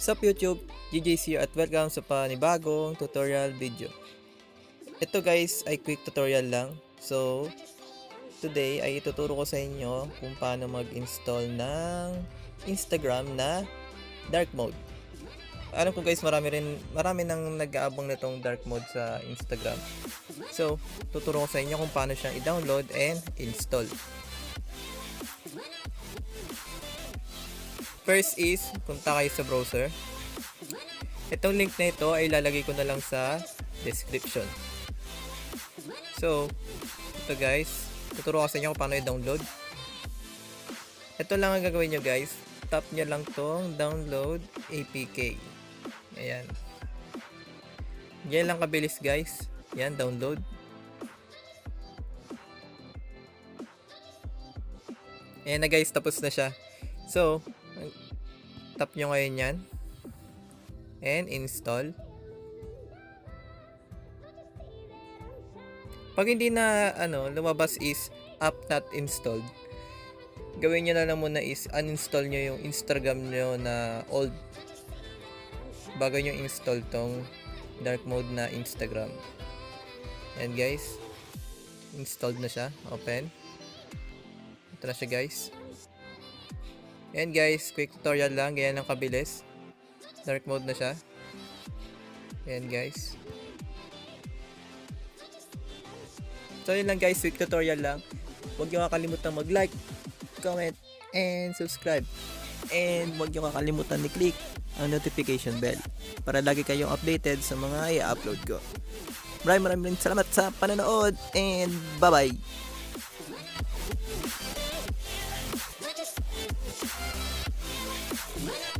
What's up YouTube? GJ's here at welcome sa panibagong tutorial video. Ito guys ay quick tutorial lang. So, today ay ituturo ko sa inyo kung paano mag-install ng Instagram na dark mode. Alam ko guys, marami nang nag-aabang nitong dark mode sa Instagram. So, tuturo ko sa inyo kung paano siyang i-download and install. First is, punta kayo sa browser. Itong link na ito ay ilalagay ko na lang sa description. So, ito guys, tuturo ko sa inyo kung paano i-download. Ito lang ang gagawin nyo guys. Tap nyo lang tong download APK. Ayan. Yan lang kabilis guys. Yan, download. Ayan na guys, tapos na siya. So, tap nyo ngayon yan and install. Pag hindi na lumabas is app not installed, gawin nyo na lang muna is uninstall nyo yung Instagram nyo na old bago nyo install tong dark mode na Instagram. And guys, installed na siya. Open. Ito na siya guys. Ayan guys, quick tutorial lang, ganyan lang kabilis. Dark mode na siya. Ayan guys. So yun lang guys, quick tutorial lang. Huwag nyo kakalimutan mag-like, comment, and subscribe. And huwag nyo kakalimutan i-click ang notification bell para lagi kayong updated sa mga i-upload ko. Maraming salamat sa panonood and bye-bye! Yeah.